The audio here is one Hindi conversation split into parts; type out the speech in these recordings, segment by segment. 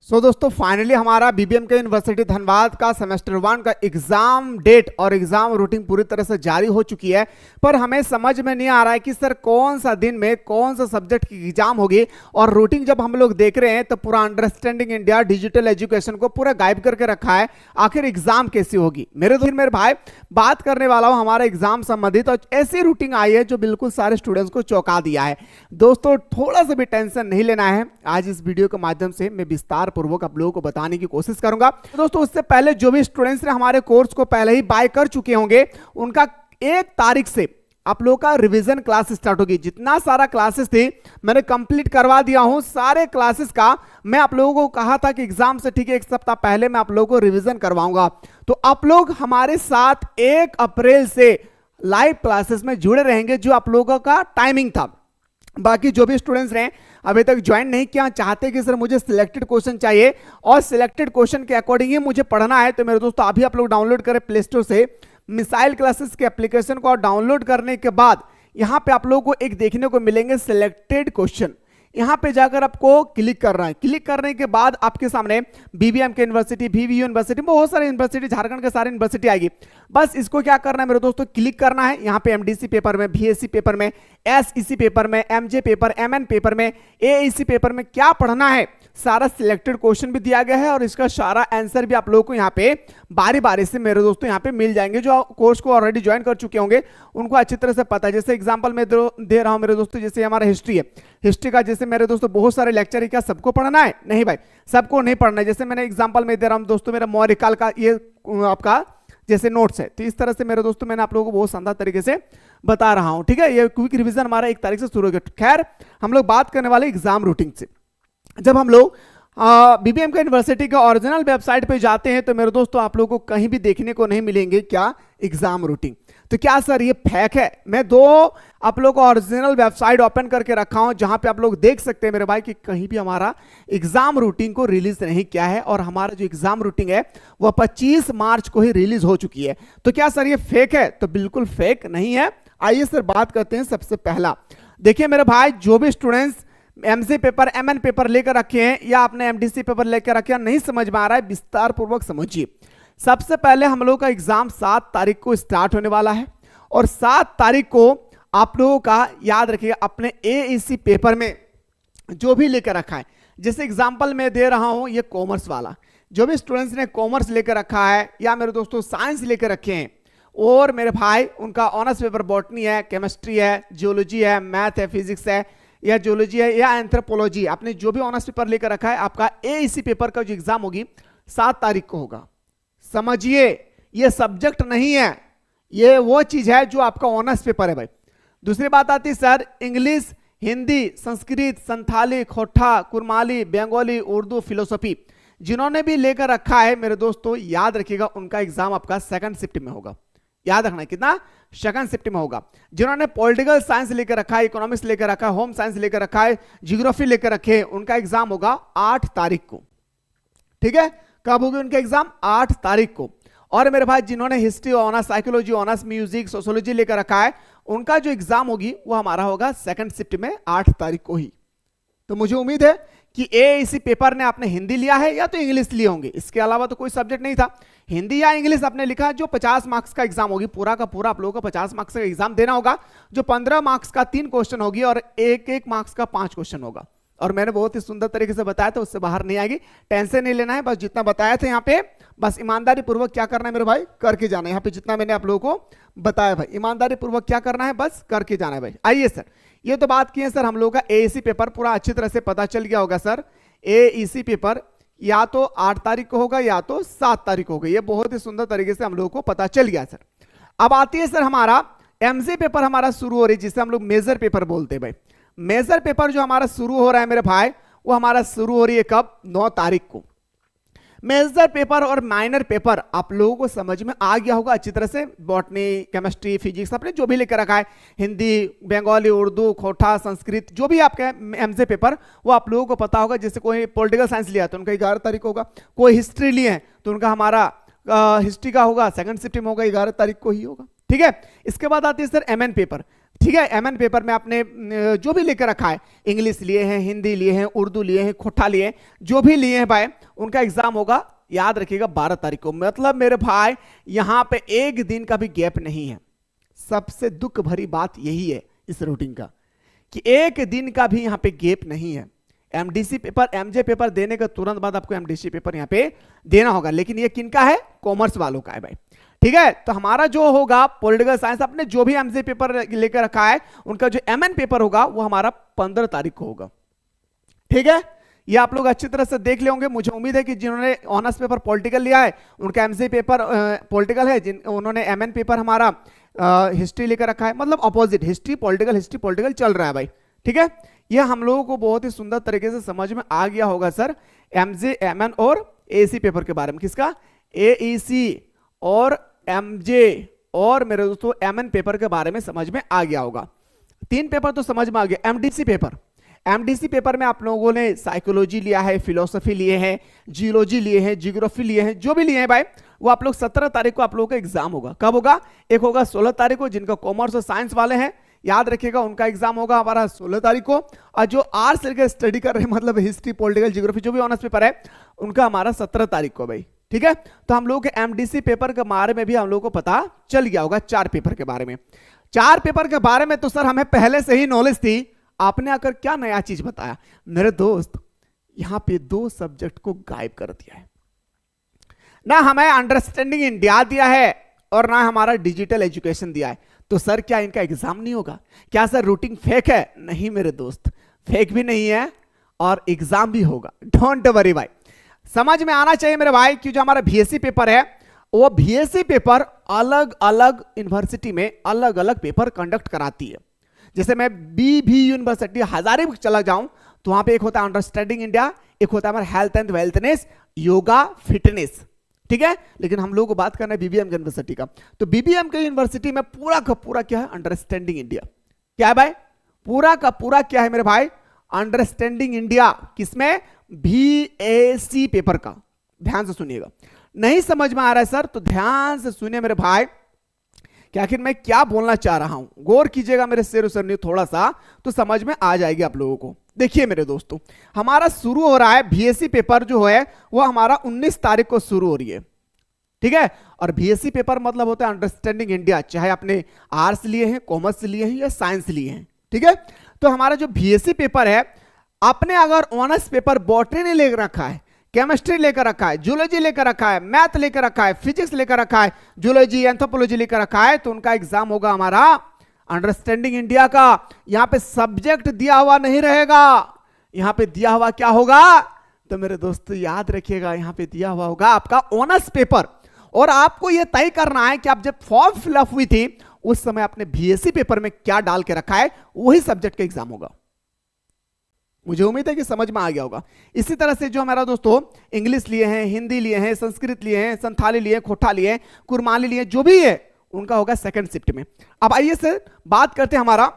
दोस्तों फाइनली हमारा बीबीएमके यूनिवर्सिटी धनबाद का सेमेस्टर 1 का एग्जाम डेट और एग्जाम रूटीन पूरी तरह से जारी हो चुकी है। पर हमें समझ में नहीं आ रहा है कि सर कौन सा दिन में कौन सा सब्जेक्ट की एग्जाम होगी। और रूटीन जब हम लोग देख रहे हैं तो पूरा अंडरस्टैंडिंग इंडिया डिजिटल एजुकेशन को पूरा गायब करके रखा है। आखिर एग्जाम कैसी होगी मेरे भाई, बात करने वाला हूं हमारा एग्जाम संबंधित और ऐसी रूटीन आई है जो बिल्कुल सारे स्टूडेंट्स को चौंका दिया है। दोस्तों थोड़ा सा भी टेंशन नहीं लेना है, आज इस वीडियो के माध्यम से मैं विस्तार पूर्वक आप लोगों को बताने की कोशिश करूंगा। तो दोस्तों उससे पहले जो भी स्टूडेंट्स ने हमारे कोर्स को पहले ही बाय कर चुके होंगे उनका 1 तारीख से आप लोगों का रिवीजन क्लास स्टार्ट होगी। जितना सारा क्लासेस थी मैंने कंप्लीट करवा दिया हूं। सारे क्लासेस का मैं आप लोगों को कहा था कि एग्जाम से ठीक है 1 सप्ताह पहले मैं आप लोगों को रिवीजन करवाऊंगा। तो आप लोग हमारे साथ 1 अप्रैल से लाइव क्लासेस में जुड़े रहेंगे जो आप लोगों का टाइमिंग था। बाकी जो भी स्टूडेंट्स रहे अभी तक ज्वाइन नहीं किया, चाहते कि सर मुझे सिलेक्टेड क्वेश्चन चाहिए और सिलेक्टेड क्वेश्चन के अकॉर्डिंग ही मुझे पढ़ना है, तो मेरे दोस्तों अभी आप लोग डाउनलोड करें प्ले स्टोर से मिसाइल क्लासेस के एप्लीकेशन को। और डाउनलोड करने के बाद यहां पे आप लोगों को एक देखने को मिलेंगे सिलेक्टेड क्वेश्चन। यहां पे जाकर आपको क्लिक करना है। क्लिक करने के बाद आपके सामने बीबीएमके यूनिवर्सिटी, बीवीयू यूनिवर्सिटी, बहुत सारी यूनिवर्सिटी, झारखंड के सारे यूनिवर्सिटी आएगी। बस इसको क्या करना है मेरे दोस्तों, क्लिक करना है। यहां पे एमडीसी पेपर में, बीएससी पेपर में, एसईसी पेपर में, एमजे पेपर, एमएन पेपर में, एईसी पेपर में क्या पढ़ना है सारा सिलेक्टेड क्वेश्चन भी दिया गया है और इसका सारा आंसर भी आप लोगों को यहाँ पे बारी बारी से मेरे दोस्तों यहाँ पे मिल जाएंगे। जो कोर्स को ऑलरेडी ज्वाइन कर चुके होंगे उनको अच्छी तरह से पता है। जैसे एग्जांपल मैं दे रहा हूं मेरे दोस्तों, जैसे हमारा हिस्ट्री है, हिस्ट्री का जैसे मेरे दोस्तों बहुत सारे लेक्चर है, क्या सबको पढ़ना है? नहीं भाई, सबको नहीं पढ़ना है। जैसे मैंने एग्जाम्पल में दे रहा हूं दोस्तों, मेरा मौर्य काल का ये आपका जैसे नोट्स है, तो इस तरह से मेरे दोस्तों मैंने आप लोगों को बहुत शानदार तरीके से बता रहा हूं। ठीक है, ये क्विक रिवीजन हमारा 1 तारीख से शुरू होगा। खैर हम लोग बात करने वाले एग्जाम रूटीन से। जब हम लोग बीबीएमके यूनिवर्सिटी का ओरिजिनल वेबसाइट पे जाते हैं तो मेरे दोस्तों आप लोगों को कहीं भी देखने को नहीं मिलेंगे क्या एग्जाम रूटीन। तो क्या सर ये फेक है? मैं 2 आप लोगों को ओरिजिनल वेबसाइट ओपन करके रखा हूं जहां पे आप लोग देख सकते हैं मेरे भाई कि कहीं भी हमारा एग्जाम रूटीन को रिलीज नहीं किया है और हमारा जो एग्जाम रूटीन है वह 25 मार्च को ही रिलीज हो चुकी है। तो क्या सर ये फेक है? तो बिल्कुल फेक नहीं है। आइए सर बात करते हैं। सबसे पहला देखिए मेरे भाई, जो भी students MC paper, MN paper लेकर रखे हैं या आपने एमडीसी पेपर लेकर रखे हैं, नहीं समझ में आ रहा है, विस्तार पूर्वक समझिए। सबसे पहले हम लोग का एग्जाम 7 तारीख को स्टार्ट होने वाला है और 7 तारीख को आप लोगों का याद रखिएगा अपने एईसी पेपर में जो भी लेकर रखा है। जैसे एग्जांपल मैं दे रहा हूं ये कॉमर्स वाला, जो भी स्टूडेंट्स ने कॉमर्स लेकर रखा है या मेरे दोस्तों साइंस लेकर रखे हैं और मेरे भाई उनका ऑनर्स पेपर बॉटनी है, केमिस्ट्री है, जियोलॉजी है, मैथ है, फिजिक्स है या जियोलॉजी है या एंथ्रोपोलॉजी, आपने जो भी ऑनर्स पेपर लेकर रखा है, आपका एईसी पेपर का जो एग्जाम होगी 7 तारीख को होगा। समझिए ये सब्जेक्ट नहीं है, ये वो चीज है जो आपका ऑनर्स पेपर है भाई। दूसरी बात आती है सर इंग्लिश, हिंदी, संस्कृत, संथाली, खोटा, कुरमाली, बंगाली, उर्दू, फिलोसफी जिन्होंने भी लेकर रखा है मेरे दोस्तों याद रखिएगा उनका एग्जाम आपका 2nd शिफ्ट में होगा। याद रखना कितना, 2nd शिफ्ट में होगा। जिन्होंने पॉलिटिकल साइंस लेकर रखा है, इकोनॉमिक्स लेकर रखा है, होम साइंस लेकर रखा है, ज्योग्राफी लेकर रखे हैं, उनका एग्जाम होगा 8 तारीख को। ठीक है, कब होगी उनका एग्जाम? 8 तारीख को। और मेरे भाई जिन्होंने history honours, psychology honours, music, sociology लेकर रखा है, उनका जो एग्जाम होगी वो हमारा होगा 2nd शिफ्ट में 8 तारीख को ही। तो मुझे उम्मीद है कि एईसी पेपर ने आपने हिंदी लिया है या तो इंग्लिश लिए होंगे, इसके अलावा तो कोई सब्जेक्ट नहीं था। हिंदी या इंग्लिश आपने लिखा, जो 50 मार्क्स का एग्जाम होगी, पूरा का पूरा आप लोगों को 50 मार्क्स का एग्जाम देना होगा। जो 15 मार्क्स का 3 क्वेश्चन होगी और 1-1 मार्क्स का 5 क्वेश्चन होगा। और मैंने बहुत ही सुंदर तरीके से बताया था, उससे बाहर नहीं आएगी, टेंशन नहीं लेना है। बस जितना बताया था यहाँ पे बस ईमानदारी पूर्वक क्या करना है मेरे भाई, करके जाना है। यहाँ पे जितना मैंने आप लोगों को बताया भाई, ईमानदारी पूर्वक क्या करना है, बस करके जाना है भाई। आइए सर, ये तो बात की है सर हम लोगों का एईसी पेपर पूरा अच्छी तरह से पता चल गया होगा सर। एईसी पेपर या तो 8 तारीख को होगा या तो 7 तारीख को होगा, ये बहुत ही सुंदर तरीके से हम लोगों को पता चल गया सर। अब आती है सर हमारा एमजे पेपर हमारा शुरू हो रही है, जिसे हम लोग मेजर पेपर बोलते हैं भाई। मेजर पेपर जो हमारा शुरू हो रहा है मेरे भाई, वो हमारा शुरू हो रही है कब? 9 तारीख को। मेजर पेपर और माइनर पेपर आप लोगों को समझ में आ गया होगा अच्छी तरह से। बॉटनी, केमिस्ट्री, फिजिक्स आपने जो भी लेकर रखा है, हिंदी, बंगाली, उर्दू, खोटा, संस्कृत, जो भी आपका एमजे पेपर वो आप लोगों को पता होगा। जैसे कोई पॉलिटिकल साइंस लिया तो उनका 11 तारीख को होगा, कोई हिस्ट्री लिए हैं तो उनका हमारा हिस्ट्री का होगा 2nd शिफ्ट में होगा, 11 तारीख को ही होगा। ठीक है, इसके बाद आती है सर एमएन पेपर। ठीक है, एमएन पेपर में आपने जो भी लेकर रखा है, इंग्लिश लिए हैं, हिंदी लिए हैं, उर्दू लिए हैं, खोटा लिए हैं, जो भी लिए हैं भाई, उनका एग्जाम होगा, याद रखिएगा 12 तारीख को। मतलब मेरे भाई यहां पे एक दिन का भी गैप नहीं है। सबसे दुख भरी बात यही है इस रूटीन का कि एक दिन का भी यहां पे गैप नहीं है। एमडीसी पेपर, एमजे पेपर देने के तुरंत बाद आपको एमडीसी पेपर यहां पे देना होगा, लेकिन ये किनका है? कॉमर्स वालों का है भाई। ठीक है, तो हमारा जो होगा पॉलिटिकल साइंस, अपने जो भी एमजे पेपर लेकर रखा है उनका जो एमएन पेपर होगा वो हमारा 15 तारीख को होगा। ठीक है, ये आप लोग अच्छी तरह से देख ले होंगे। मुझे उम्मीद है कि जिन्होंने ऑनर्स पेपर पॉलिटिकल लिया है उनका एमजे पेपर पॉलिटिकल है, जिन उन्होंने एमएन पेपर हमारा हिस्ट्री लेकर रखा है, मतलब अपोजिट, हिस्ट्री पॉलिटिकल चल रहा है भाई। ठीक है, ये हम लोगों को बहुत ही सुंदर तरीके से समझ में आ गया होगा सर, एमजे, एमएन और एसी पेपर के बारे में। किसका? एईसी और एमजे और मेरे दोस्तों एमएन पेपर के बारे में समझ में आ गया होगा। 3 पेपर तो समझ में आ गया। एमडीसी पेपर, एमडीसी पेपर में आप लोगों ने साइकोलॉजी लिया है, फिलोसफी लिए हैं, जियोलॉजी लिए हैं, जियोग्राफी लिए हैं, जो भी लिए हैं भाई, वो आप लोग 17 तारीख को आप लोगों का एग्जाम होगा। कब होगा? एक होगा 16 तारीख को, जिनका कॉमर्स और साइंस वाले हैं, याद रखिएगा उनका एग्जाम होगा हमारा 16 तारीख को। और जो आर्ट्स लेकर स्टडी कर रहे हैं, मतलब हिस्ट्री, पॉलिटिकल, जियोग्राफी, जो भी ऑनर्स पेपर है, उनका हमारा 17 तारीख को भाई। ठीक है, तो हम लोग के एमडीसी पेपर के बारे में भी हम लोग को पता चल गया होगा। 4 पेपर के बारे में, 4 पेपर के बारे में तो सर हमें पहले से ही नॉलेज थी। आपने आकर क्या नया चीज बताया मेरे दोस्त, यहां पे 2 सब्जेक्ट को गायब कर दिया है। ना हमें अंडरस्टैंडिंग इंडिया दिया है और ना हमारा डिजिटल एजुकेशन दिया है। तो सर क्या इनका एग्जाम नहीं होगा? क्या सर रूटीन फेक है? नहीं मेरे दोस्त, फेक भी नहीं है और एग्जाम भी होगा। डोंट वरी भाई, समझ में आना चाहिए मेरे भाई कि जो हमारा बीएससी पेपर है, वो बीएससी पेपर अलग अलग यूनिवर्सिटी में अलग अलग पेपर कंडक्ट कराती है। जैसे मैं बीबी यूनिवर्सिटी हजारीबाग चला जाऊं तो वहां पे एक होता है अंडरस्टैंडिंग इंडिया, एक होता है हमारा हेल्थ एंड वेल्थनेस, योगा, फिटनेस। ठीक है, लेकिन हम लोग को बात करना है बीबीएम यूनिवर्सिटी का। तो बीबीएम के यूनिवर्सिटी में पूरा का पूरा क्या है? Understanding India. क्या है भाई? पूरा का पूरा क्या है मेरे भाई? Understanding India. किसमें? बीएससी पेपर का। ध्यान से सुनिएगा, नहीं समझ में आ रहा है सर तो ध्यान से सुनिए मेरे भाई कि आखिर मैं क्या बोलना चाह रहा हूं। गौर कीजिएगा मेरे शेर सर ने थोड़ा सा, तो समझ में आ जाएगी आप लोगों को। देखिए मेरे दोस्तों, हमारा शुरू हो रहा है बीएससी पेपर जो है वो हमारा 19 तारीख को शुरू हो रही है। ठीक है, और बीएससी पेपर मतलब होता है अंडरस्टैंडिंग इंडिया, चाहे आपने आर्ट्स लिए हैं, कॉमर्स लिए हैं या साइंस लिए हैं। ठीक है, तो हमारा जो बीएससी पेपर है, आपने अगर ऑनर्स पेपर बॉटनी ने लेकर रखा है, केमिस्ट्री लेकर रखा है, जूलॉजी लेकर रखा है, मैथ लेकर रखा है, फिजिक्स लेकर रखा है, जूलॉजी, एंथ्रोपोलॉजी लेकर रखा है, तो उनका एग्जाम होगा हमारा अंडरस्टैंडिंग इंडिया का। यहां पे सब्जेक्ट दिया हुआ नहीं रहेगा, यहां पे दिया हुआ क्या होगा? तो मेरे दोस्तों याद रखिएगा, यहां पे दिया हुआ होगा आपका ऑनर्स पेपर। और आपको यह तय करना है कि आप जब फॉर्म फिलअप हुई थी उस समय आपने बीएससी पेपर में क्या डाल के रखा है, वही सब्जेक्ट का एग्जाम होगा। मुझे उम्मीद है कि समझ में आ गया होगा। इसी तरह से जो हमारा दोस्तों इंग्लिश लिए हैं, हिंदी लिए हैं, संस्कृत लिए हैं, संथाली लिए हैं, खोटा लिए हैं, कुरमाली लिए हैं, जो भी है उनका होगा सेकंड शिफ्ट में। अब आइए से बात करते हैं हमारा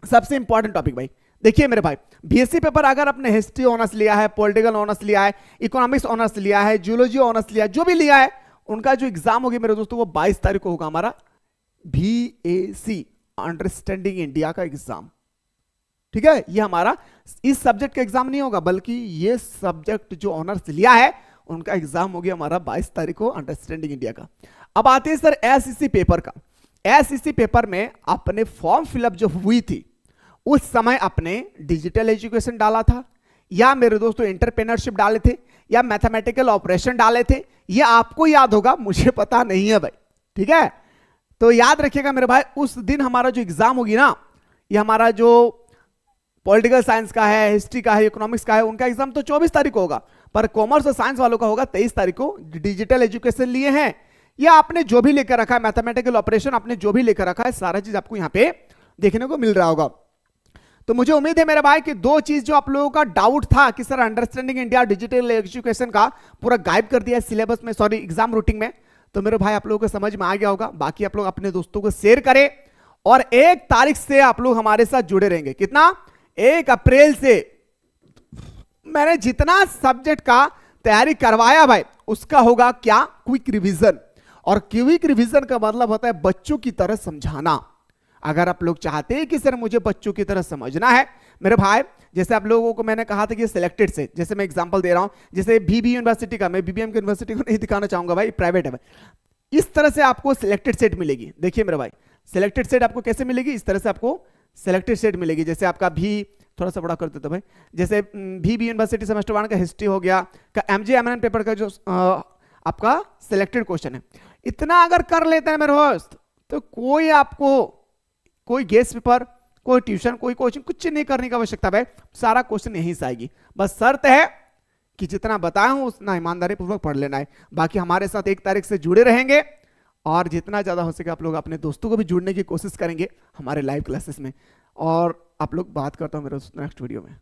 सबसे इंपॉर्टेंट टॉपिक भाई। देखिए मेरे भाई, बीएससी पेपर अगर आपने हिस्ट्री ऑनर्स लिया है, पॉलिटिकल ऑनर्स लिया है, इकोनॉमिक्स ऑनर्स लिया है, जियोलॉजी ऑनर्स लिया है, जो भी लिया है, उनका जो एग्जाम होगी मेरे दोस्तों वो 22 तारीख को होगा हमारा बीएसी अंडरस्टैंडिंग इंडिया का एग्जाम। ठीक है, ये हमारा इस सब्जेक्ट का एग्जाम नहीं होगा, बल्कि ये सब्जेक्ट जो ऑनर्स लिया है उनका एग्जाम हो गया हमारा 22 तारीख को अंडरस्टैंडिंग इंडिया का। अब आते हैं सर एसईसी पेपर का। एसईसी पेपर में अपने फॉर्म फिलअप जो हुई थी उस समय अपने डिजिटल एजुकेशन डाला था, या मेरे दोस्तों एंटरप्रेन्योरशिप डाले थे, या मैथमेटिकल ऑपरेशन डाले थे। ये आपको याद होगा, मुझे पता नहीं है भाई। ठीक है, तो याद रखिएगा मेरे भाई, उस दिन हमारा जो एग्जाम होगी ना, ये हमारा जो पॉलिटिकल साइंस का है, हिस्ट्री का है, इकोनॉमिक्स का है, उनका एग्जाम तो 24 तारीख को होगा, पर कॉमर्स और साइंस वालों का होगा 23 तारीख को। डिजिटल एजुकेशन लिए हैं या आपने जो भी लेकर रखा है, मैथमेटिकल ऑपरेशन आपने जो भी लेकर रखा है, सारा चीज आपको यहां पे देखने को मिल रहा होगा। तो मुझे उम्मीद है मेरे भाई कि 2 चीज जो आप लोगों का डाउट था कि sir understanding India digital education का पूरा गायब कर दिया है सिलेबस में, सॉरी एग्जाम रूटीन में, तो मेरे भाई आप लोगों को समझ में आ गया होगा। बाकी आप लोग अपने दोस्तों को शेयर करें और 1 तारीख से आप लोग हमारे साथ जुड़े रहेंगे। कितना? 1 अप्रैल से मैंने जितना सब्जेक्ट का तैयारी करवाया भाई, उसका होगा क्या? Quick revision. और क्विक रिवीजन का मतलब होता है बच्चों की तरह समझाना। अगर आप लोग चाहते हैं कि सर मुझे बच्चों की तरह समझना है मेरे भाई, जैसे आप लोगों को मैंने कहा था कि सिलेक्टेड सेट, जैसे मैं एग्जांपल दे रहा हूं, जैसे बीबी यूनिवर्सिटी का, मैं बीबीएम की यूनिवर्सिटी को नहीं दिखाना चाहूंगा भाई, प्राइवेट है भाई। इस तरह से आपको सिलेक्टेड सेट मिलेगी। देखिए मेरे भाई, सिलेक्टेड सेट आपको कैसे मिलेगी, इस तरह से आपको सिलेक्टेड सेट मिलेगी। जैसे आपका भी थोड़ा सा बड़ा कर देता भाई, जैसे भी यूनिवर्सिटी सेमेस्टर 1 का हिस्ट्री हो गया, का एमजे पेपर का जो आपका सिलेक्टेड क्वेश्चन है, इतना अगर कर लेते हैं मेरे दोस्त, तो कोई आपको कोई गेस्ट पेपर, कोई ट्यूशन, कोई कोचिंग, कुछ नहीं करने की आवश्यकता भाई, सारा क्वेश्चन यहीं से आएगी। बस शर्त है कि जितना बताया हूं उतना ईमानदारी पूर्वक पढ़ लेना है। बाकी हमारे साथ 1 तारीख से जुड़े रहेंगे और जितना ज्यादा हो सके आप लोग अपने दोस्तों को भी जुड़ने की कोशिश करेंगे हमारे लाइव क्लासेस में। और आप लोग बात करता हूं मेरे नेक्स्ट वीडियो में।